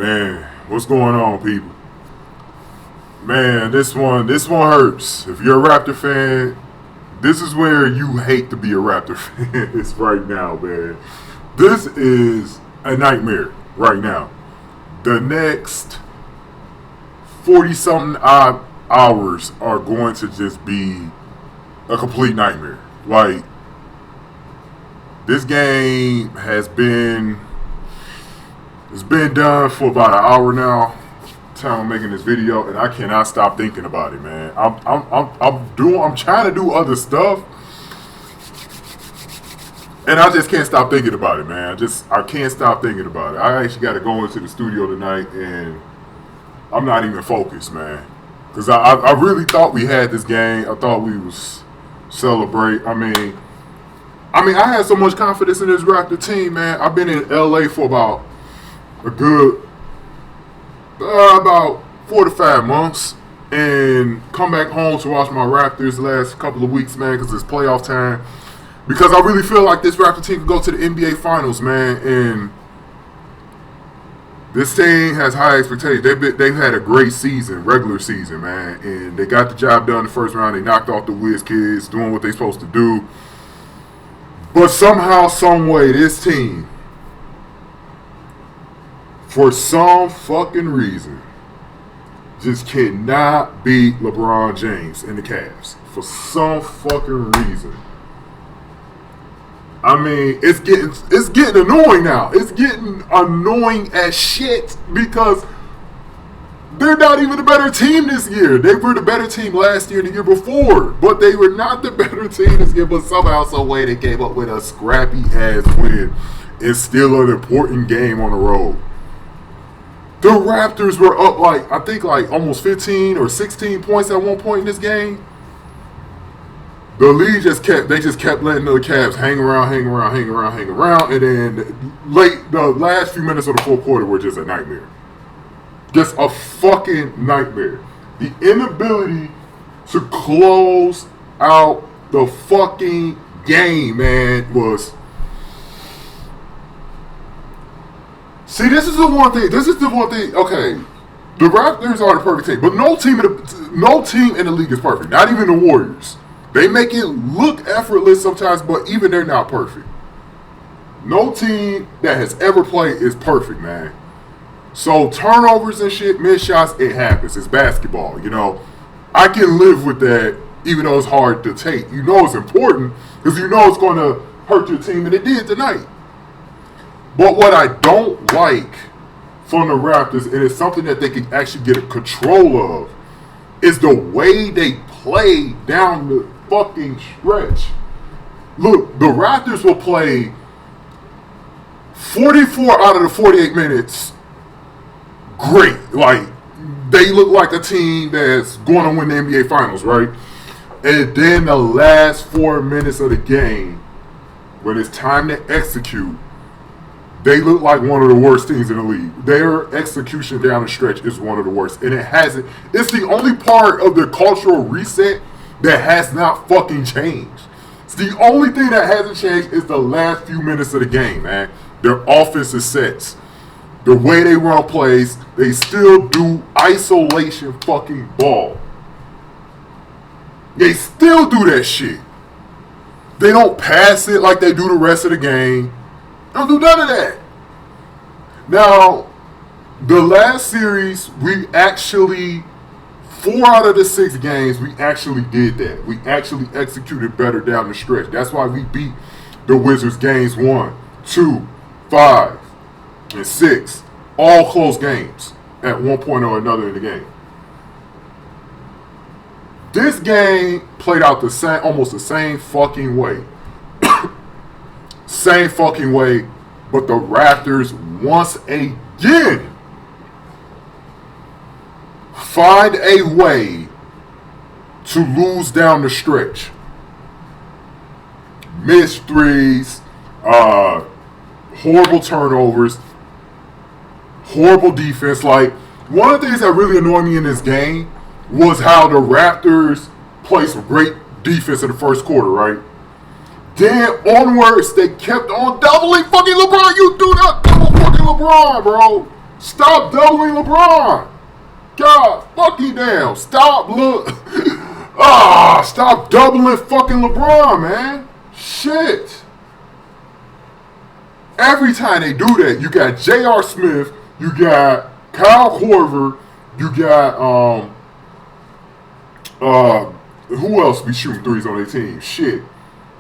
Man, what's going on, people? Man, this one hurts. If you're a Raptor fan, this is where you hate to be a Raptor fan. It's right now, man. This is a nightmare right now. The next 40-something odd hours are going to just be a complete nightmare. Like, this game has been... It's been done for about an hour now. Time I'm making this video, and I cannot stop thinking about it, man. I'm trying to do other stuff, and I just can't stop thinking about it, man. I can't stop thinking about it. I actually got to go into the studio tonight, and I'm not even focused, man. Because I really thought we had this game. I thought we was celebrate. I mean, I had so much confidence in this Raptor team, man. I've been in LA for about a good about 4 to 5 months, and come back home to watch my Raptors the last couple of weeks, man, because it's playoff time. Because I really feel like this Raptor team can go to the NBA Finals, man, and this team has high expectations. They've had a great season, regular season, man, and they got the job done in the first round. They knocked off the Wiz kids, doing what they're supposed to do. But somehow, some way, this team, for some fucking reason, just cannot beat LeBron James and the Cavs. For some fucking reason. I mean, it's getting annoying now. It's getting annoying as shit because they're not even the better team this year. They were the better team last year and the year before, but they were not the better team this year. But somehow, some way, they came up with a scrappy ass win. It's still an important game on the road. The Raptors were up I think almost 15 or 16 points at one point in this game. The lead just kept letting the Cavs hang around, and then the last few minutes of the fourth quarter were just a nightmare. Just a fucking nightmare. The inability to close out the fucking game, man, was... See, this is the one thing. Okay, the Raptors are the perfect team, but no team in the league is perfect. Not even the Warriors. They make it look effortless sometimes, but even they're not perfect. No team that has ever played is perfect, man. So turnovers and shit, missed shots, it happens. It's basketball, you know. I can live with that, even though it's hard to take. You know it's important because you know it's going to hurt your team, and it did tonight. But what I don't like from the Raptors, and it's something that they can actually get a control of, is the way they play down the fucking stretch. Look, the Raptors will play 44 out of the 48 minutes great. Like, they look like a team that's going to win the NBA Finals, right? And then the last 4 minutes of the game, when it's time to execute, they look like one of the worst teams in the league. Their execution down the stretch is one of the worst. And it's the only part of the cultural reset that has not fucking changed. It's the only thing that hasn't changed is the last few minutes of the game, man. Their offensive sets. The way they run plays, they still do isolation fucking ball. They still do that shit. They don't pass it like they do the rest of the game. Don't do none of that. Now, the last series, we actually, 4 out of the 6 games, we actually did that. We actually executed better down the stretch. That's why we beat the Wizards games 1, 2, 5, and 6. All close games at one point or another in the game. This game played out almost the same fucking way. Same fucking way, but the Raptors once again find a way to lose down the stretch. Missed threes, horrible turnovers, horrible defense. Like, one of the things that really annoyed me in this game was how the Raptors played some great defense in the first quarter, right? Then onwards, they kept on doubling fucking LeBron. You do not double fucking LeBron, bro. Stop doubling LeBron. God fucking damn. Stop doubling fucking LeBron, man. Shit. Every time they do that, you got J.R. Smith, you got Kyle Korver, you got who else be shooting threes on their team? Shit.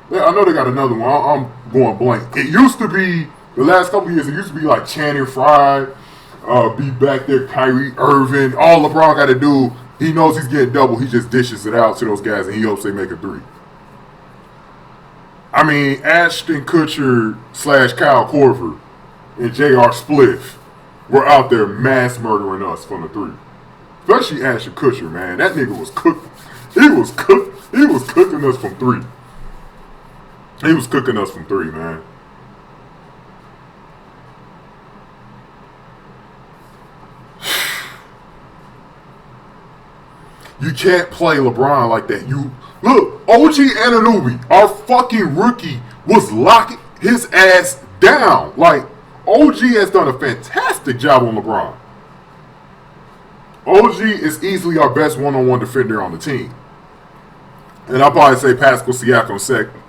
Yeah, I know they got another one. I'm going blank. It used to be, the last couple of years, it used to be like Channing Frye, be back there, Kyrie Irving. All LeBron got to do, he knows he's getting double. He just dishes it out to those guys and he hopes they make a three. I mean, Ashton Kutcher / Kyle Korver and J.R. Spliff were out there mass murdering us from the three. Especially Ashton Kutcher, man. That nigga was cooking. He was cooking us from three. He was cooking us from three, man. You can't play LeBron like that. Look, OG Anunoby, our fucking rookie, was locking his ass down. Like, OG has done a fantastic job on LeBron. OG is easily our best one-on-one defender on the team. And I'll probably say Pascal Siakam second,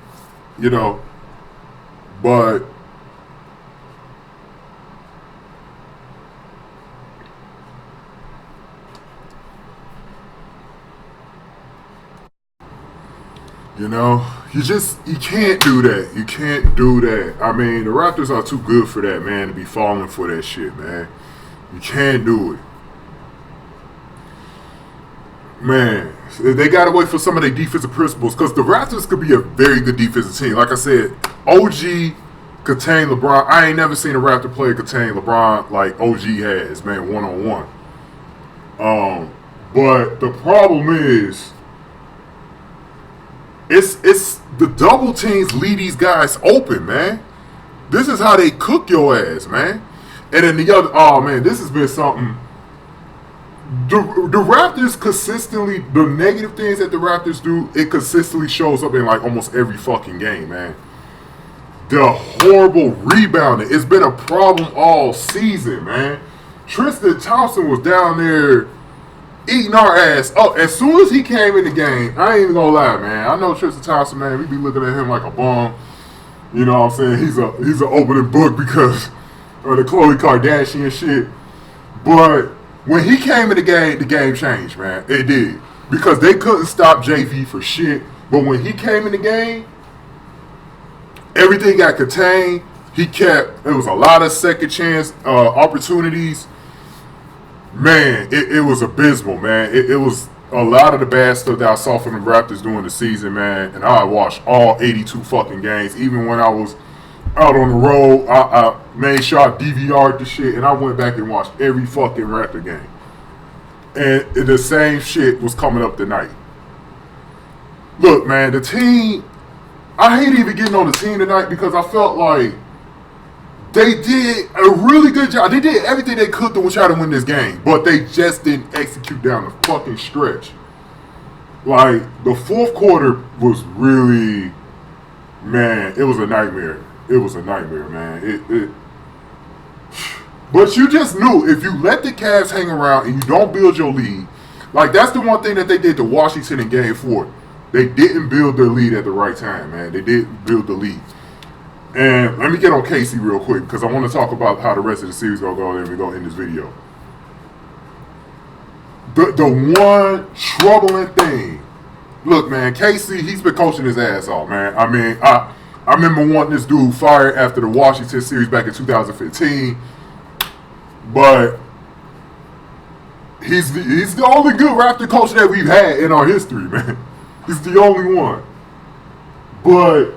you know. But you know, you can't do that. You can't do that. I mean, the Raptors are too good for that, man, to be falling for that shit, man. You can't do it. Man, they got to wait for some of their defensive principles because the Raptors could be a very good defensive team. Like I said, OG contain LeBron. I ain't never seen a Raptor player contain LeBron like OG has, man, one-on-one. But the problem is, it's the double teams leave these guys open, man. This is how they cook your ass, man. And then the other, oh man, this has been something. The Raptors consistently, the negative things that the Raptors do, it consistently shows up in like almost every fucking game, man. The horrible rebounding. It's been a problem all season, man. Tristan Thompson was down there eating our ass up. As soon as he came in the game, I ain't even gonna lie, man. I know Tristan Thompson, man, we be looking at him like a bum. You know what I'm saying? He's an opening book because of the Khloe Kardashian shit. But when he came in the game changed, man. It did. Because they couldn't stop JV for shit. But when he came in the game, everything got contained. There was a lot of second chance opportunities. Man, it was abysmal, man. It was a lot of the bad stuff that I saw from the Raptors during the season, man. And I watched all 82 fucking games. Even when I was out on the road, I made sure I DVR'd the shit, and I went back and watched every fucking Raptor game. And the same shit was coming up tonight. Look, man, the team, I hate even getting on the team tonight because I felt like they did a really good job. They did everything they could to try to win this game, but they just didn't execute down the fucking stretch. Like, the fourth quarter was really, man, it was a nightmare. It was a nightmare, man. But you just knew if you let the Cavs hang around and you don't build your lead, like that's the one thing that they did to Washington in Game 4. They didn't build their lead at the right time, man. They didn't build the lead. And let me get on Casey real quick because I want to talk about how the rest of the series gonna go, and we're gonna end this video. The one troubling thing, look, man, Casey, he's been coaching his ass off, man. I mean, I remember wanting this dude fired after the Washington series back in 2015, but he's the only good Raptor coach that we've had in our history, man. He's the only one. But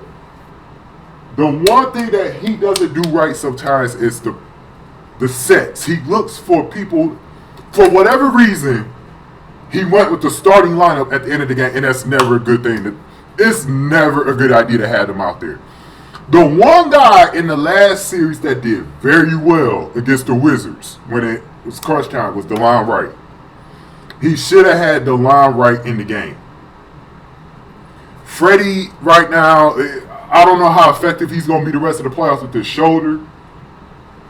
the one thing that he doesn't do right sometimes is the sets. He looks for people, for whatever reason, he went with the starting lineup at the end of the game, and that's never a good thing. It's never a good idea to have them out there. The one guy in the last series that did very well against the Wizards when it was crunch time was DeLon Wright. He should have had DeLon Wright in the game. Freddie, right now, I don't know how effective he's going to be the rest of the playoffs with his shoulder.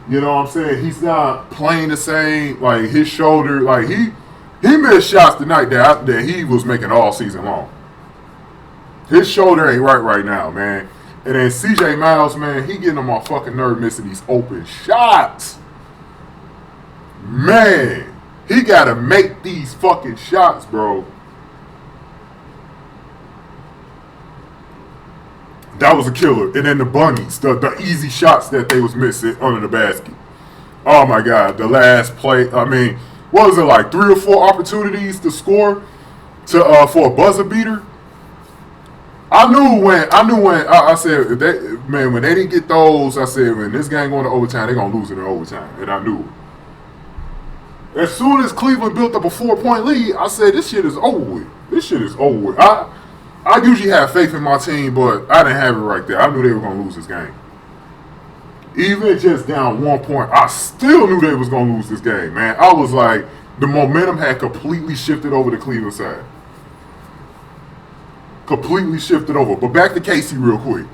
You know what I'm saying? He's not playing the same. Like his shoulder, like he missed shots tonight that he was making all season long. His shoulder ain't right now, man. And then CJ Miles, man, he getting on my fucking nerve missing these open shots. Man, he gotta make these fucking shots, bro. That was a killer. And then the bunnies, the easy shots that they was missing under the basket. Oh my God, the last play. I mean, what was it, like 3 or 4 opportunities to score for a buzzer beater? I knew when I said when they didn't get those, I said when this game going to overtime, they're gonna lose it in overtime, and I knew it. As soon as Cleveland built up a 4-point lead, I said this shit is over with. This shit is over with. I usually have faith in my team, but I didn't have it right there. I knew they were gonna lose this game. Even just down 1 point, I still knew they was gonna lose this game, man. I was like, the momentum had completely shifted over the Cleveland side. Completely shifted over. But back to KC real quick.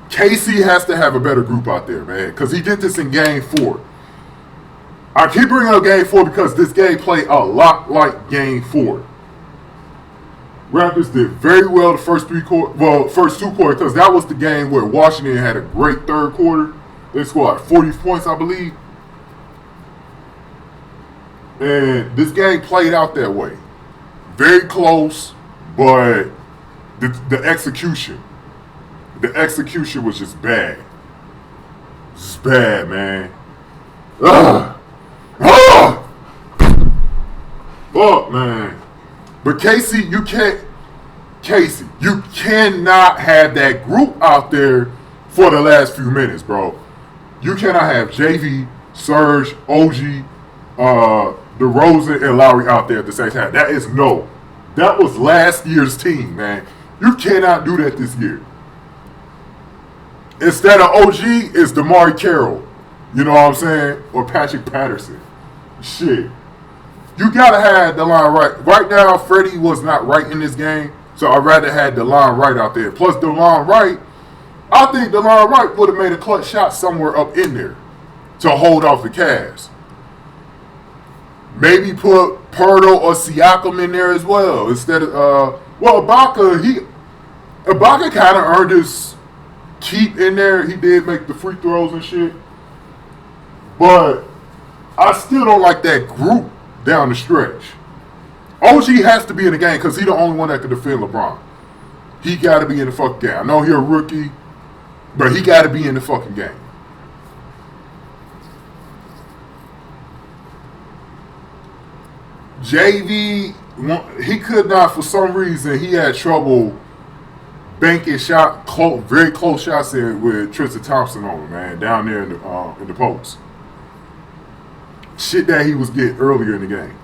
KC has to have a better group out there, man, because he did this in Game 4. I keep bringing up Game 4 because this game played a lot like Game 4. Raptors did very well the first 2 quarters, because that was the game where Washington had a great third quarter. They scored like 40 points, I believe. And this game played out that way. Very close, but the execution was just bad. Just bad, man. Ugh. Ugh. Fuck, man. But KC, you cannot have that group out there for the last few minutes, bro. You cannot have JV, Serge, OG, DeRozan, and Lowry out there at the same time. That was last year's team, man. You cannot do that this year. Instead of OG, it's DeMar Carroll. You know what I'm saying? Or Patrick Patterson. Shit. You gotta have the line right. Right now, Freddie was not right in this game, so I'd rather have the line right out there. Plus, the line right, I think the line right would have made a clutch shot somewhere up in there to hold off the Cavs. Maybe put Pirtle or Siakam in there as well instead of Ibaka. Ibaka kind of earned his keep in there. He did make the free throws and shit, but I still don't like that group down the stretch. OG has to be in the game because he's the only one that can defend LeBron. He got to be in the fucking game. I know he's a rookie, but he got to be in the fucking game. JV, he could not, for some reason, he had trouble banking very close shots in with Tristan Thompson on him, man, down there in the post. Shit that he was getting earlier in the game.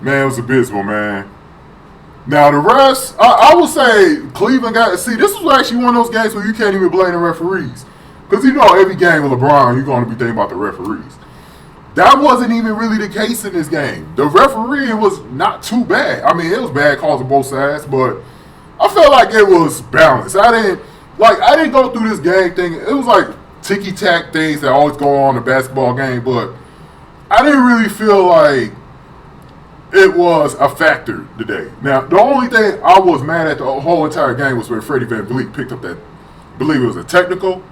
Man, it was abysmal, man. Now, the rest, I would say Cleveland got... See, this was actually one of those games where you can't even blame the referees. Because you know every game with LeBron, you're going to be thinking about the referees. That wasn't even really the case in this game. The refereeing was not too bad. I mean, it was bad calls on both sides, but I felt like it was balanced. I didn't go through this game thing. It was like ticky-tack things that always go on in a basketball game, but I didn't really feel like it was a factor today. Now, the only thing I was mad at the whole entire game was when Freddie VanVleet picked up that, I believe it was a technical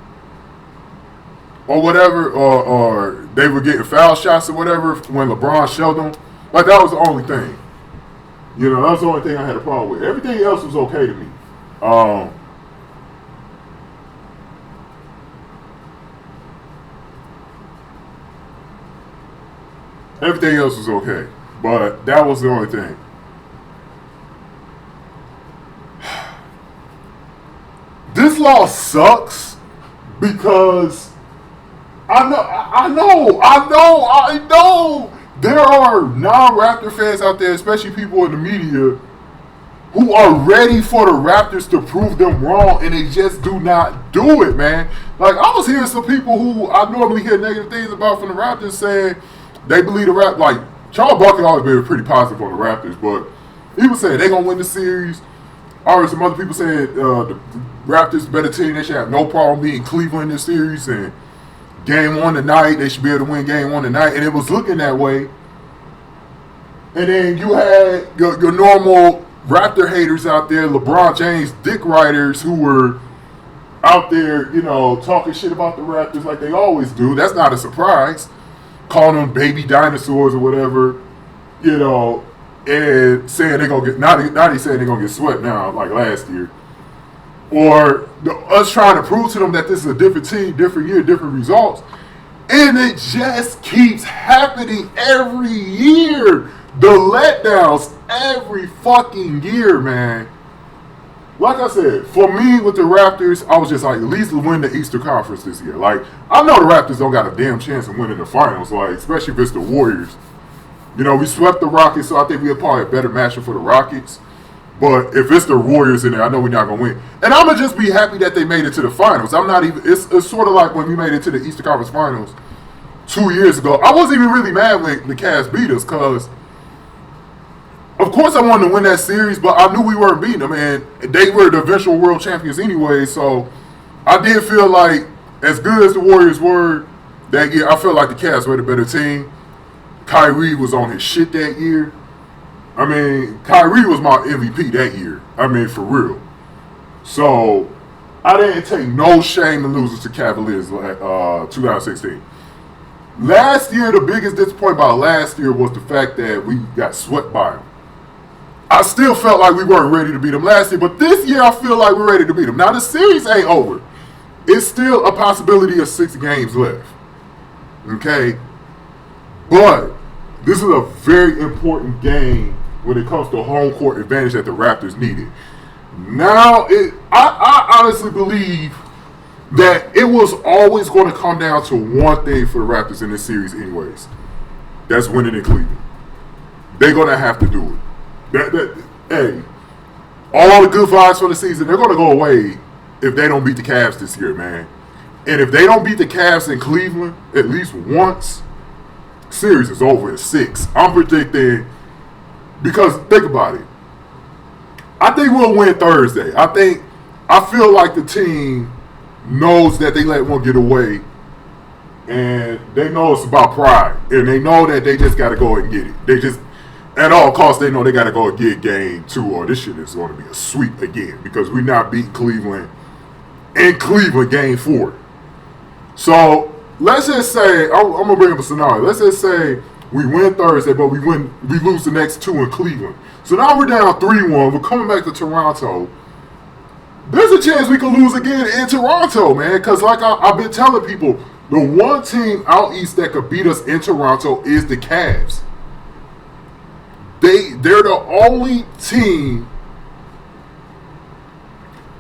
or whatever, or they were getting foul shots or whatever when LeBron showed them. Like, that was the only thing. You know, that was the only thing I had a problem with. Everything else was okay to me. Everything else was okay. But that was the only thing. This loss sucks because I know there are non-Raptor fans out there, especially people in the media, who are ready for the Raptors to prove them wrong, and they just do not do it, man. Like, I was hearing some people who I normally hear negative things about from the Raptors saying they believe the Raptors, like, Charles Barkley always been pretty positive on the Raptors, but he was saying they're going to win the series. I heard some other people saying Raptors better team. They should have no problem beating Cleveland in this series. And game one tonight, they should be able to win game one tonight. And it was looking that way. And then you had your normal Raptor haters out there, LeBron James dick riders, who were out there, talking shit about the Raptors like they always do. That's not a surprise. Calling them baby dinosaurs or whatever, and saying they're going to get, now they saying they're going to get swept now, like last year. Or us trying to prove to them that this is a different team, different year, different results. And it just keeps happening every year. The letdowns every fucking year, man. Like I said, for me with the Raptors, I was just like, at least win the Eastern Conference this year. Like, I know the Raptors don't got a damn chance of winning the finals, like, especially if it's the Warriors. We swept the Rockets, so I think we're probably a better matchup for the Rockets. But if it's the Warriors in there, I know we're not going to win. And I'm going to just be happy that they made it to the finals. I'm not even, it's sort of like when we made it to the Eastern Conference Finals 2 years ago. I wasn't even really mad when the Cavs beat us because, of course, I wanted to win that series, but I knew we weren't beating them, and they were the eventual world champions anyway. So I did feel like, as good as the Warriors were that year, I felt like the Cavs were the better team. Kyrie was on his shit that year. I mean, Kyrie was my MVP that year. I mean, for real. So I didn't take no shame in losing to Cavaliers 2016. Last year, the biggest disappointment about last year was the fact that we got swept by them. I still felt like we weren't ready to beat them last year, but this year I feel like we're ready to beat them. Now, the series ain't over. It's still a possibility of 6 games left. Okay? But this is a very important game when it comes to home court advantage that the Raptors needed. Now, I honestly believe that it was always going to come down to one thing for the Raptors in this series anyways. That's winning in Cleveland. They're going to have to do it. Hey, all the good vibes for the season, they're going to go away if they don't beat the Cavs this year, man. And if they don't beat the Cavs in Cleveland at least once, series is over in 6. I'm predicting, because think about it. I think we'll win Thursday. I feel like the team knows that they let one get away, and they know it's about pride, and they know that they just got to go and get it. They just, at all costs, they know they got to go and get game 2, or this shit is going to be a sweep again, because we're not beating Cleveland in Cleveland game 4. So let's just say, I'm going to bring up a scenario. Let's just say we win Thursday, but we lose the next 2 in Cleveland. So now we're down 3-1. We're coming back to Toronto. There's a chance we could lose again in Toronto, man. Because like I've been telling people, the one team out east that could beat us in Toronto is the Cavs. They're the only team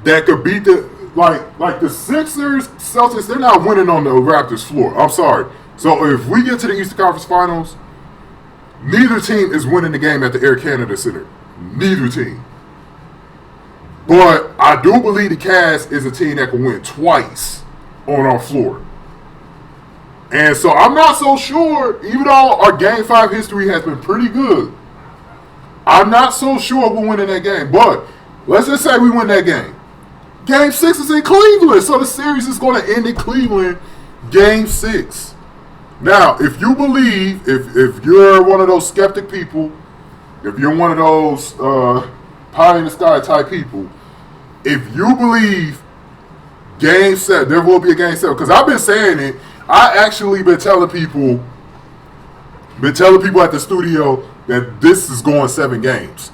that could beat the like the Sixers, Celtics. They're not winning on the Raptors floor. I'm sorry. So if we get to the Eastern Conference Finals, neither team is winning the game at the Air Canada Center. Neither team. But I do believe the Cavs is a team that can win twice on our floor. And so I'm not so sure, even though our Game 5 history has been pretty good, I'm not so sure we're winning that game. But let's just say we win that game. Game 6 is in Cleveland, so the series is going to end in Cleveland, Game 6. Now, if you believe, if you're one of those skeptic people, if you're one of those pie in the sky type people, if you believe Game 7, there will be a Game 7, because I've been saying it. I actually been telling people at the studio that this is going 7 games.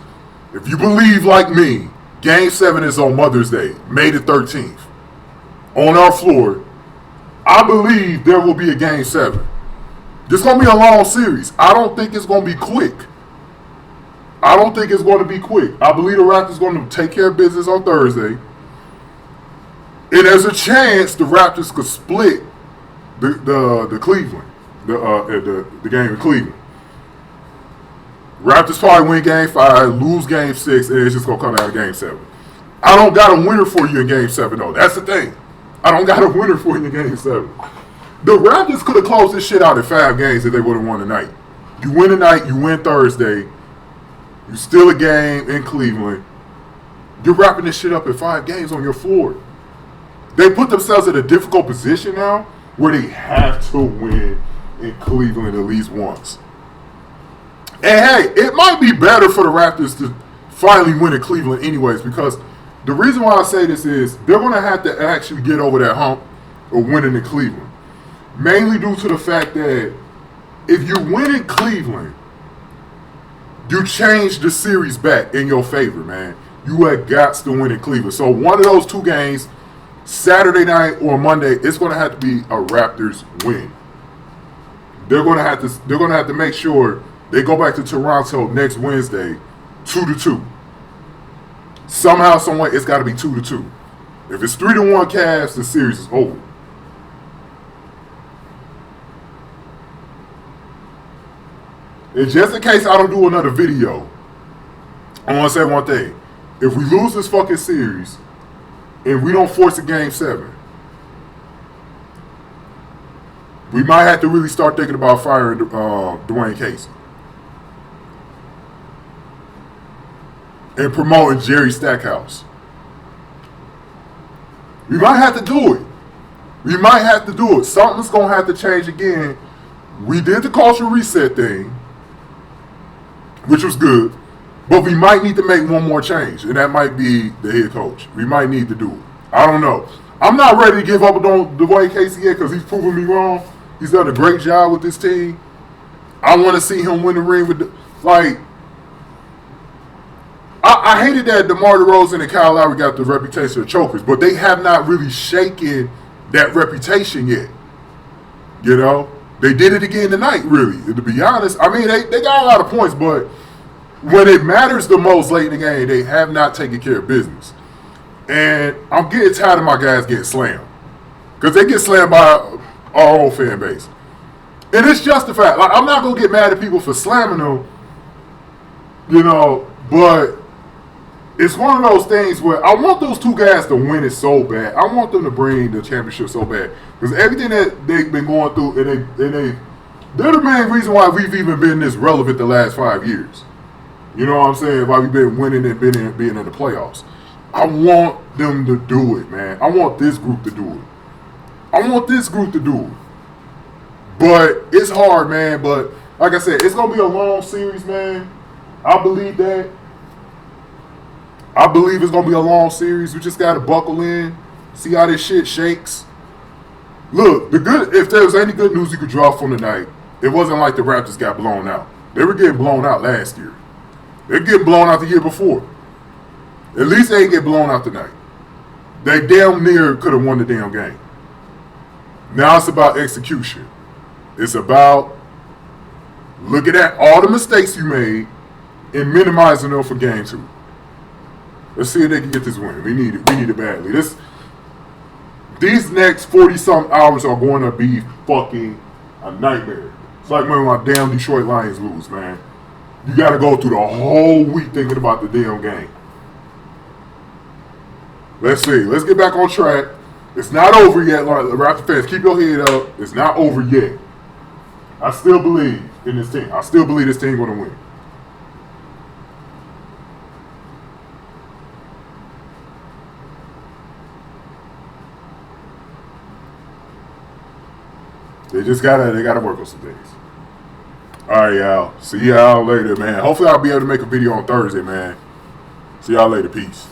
If you believe like me, Game 7 is on Mother's Day, May the 13th. On our floor, I believe there will be a Game 7. This is going to be a long series. I don't think it's going to be quick. I don't think it's going to be quick. I believe the Raptors are going to take care of business on Thursday. And there's a chance the Raptors could split the Cleveland, the game in Cleveland. Raptors probably win Game 5, lose Game 6, and it's just going to come out of Game 7. I don't got a winner for you in Game 7, though. That's the thing. I don't got a winner for you in Game 7. The Raptors could have closed this shit out in 5 games if they would have won tonight. You win tonight, you win Thursday, you steal a game in Cleveland, You're wrapping this shit up in 5 games on your floor. They put themselves in a difficult position now where they have to win in Cleveland at least once. And hey, it might be better for the Raptors to finally win in Cleveland anyways, because the reason why I say this is they're going to have to actually get over that hump of winning in Cleveland. Mainly due to the fact that if you win in Cleveland, you change the series back in your favor, man. You have got to win in Cleveland. So one of those 2 games, Saturday night or Monday, it's going to have to be a Raptors win. They're going to have to make sure they go back to Toronto next Wednesday, 2-2. Somehow, someway, it's got to be 2-2. If it's 3-1 Cavs, the series is over. And just in case I don't do another video, I want to say one thing. If we lose this fucking series and we don't force a game 7, we might have to really start thinking about firing Dwayne Casey and promoting Jerry Stackhouse. We might have to do it. We might have to do it. Something's going to have to change again. We did the cultural reset thing, which was good, but we might need to make one more change, and that might be the head coach. We might need to do it. I don't know. I'm not ready to give up on Dwayne Casey yet because he's proven me wrong. He's done a great job with this team. I want to see him win the ring with I hated that DeMar DeRozan and Kyle Lowry got the reputation of chokers, but they have not really shaken that reputation yet. You know? They did it again tonight, really. And to be honest, I mean, they got a lot of points, but when it matters the most late in the game, they have not taken care of business. And I'm getting tired of my guys getting slammed. Because they get slammed by our own fan base. And it's justified. Like, I'm not going to get mad at people for slamming them, you know, but it's one of those things where I want those 2 guys to win it so bad. I want them to bring the championship so bad. Because everything that they've been going through, they're the main reason why we've even been this relevant the last 5 years. You know what I'm saying? Why we've been winning and being in the playoffs. I want them to do it, man. I want this group to do it. But it's hard, man. But like I said, it's going to be a long series, man. I believe that. I believe it's going to be a long series. We just got to buckle in, see how this shit shakes. Look, if there was any good news you could draw from tonight, it wasn't like the Raptors got blown out. They were getting blown out last year. They're getting blown out the year before. At least they ain't get blown out tonight. They damn near could have won the damn game. Now it's about execution. It's about looking at all the mistakes you made and minimizing them for game 2. Let's see if they can get this win. We need it badly. These next 40-something hours are going to be fucking a nightmare. It's like when my damn Detroit Lions lose, man. You got to go through the whole week thinking about the damn game. Let's see. Let's get back on track. It's not over yet, Raptor fans. Keep your head up. It's not over yet. I still believe in this team. I still believe this team going to win. They gotta work on some things. Alright, y'all. See y'all later, man. Hopefully I'll be able to make a video on Thursday, man. See y'all later. Peace.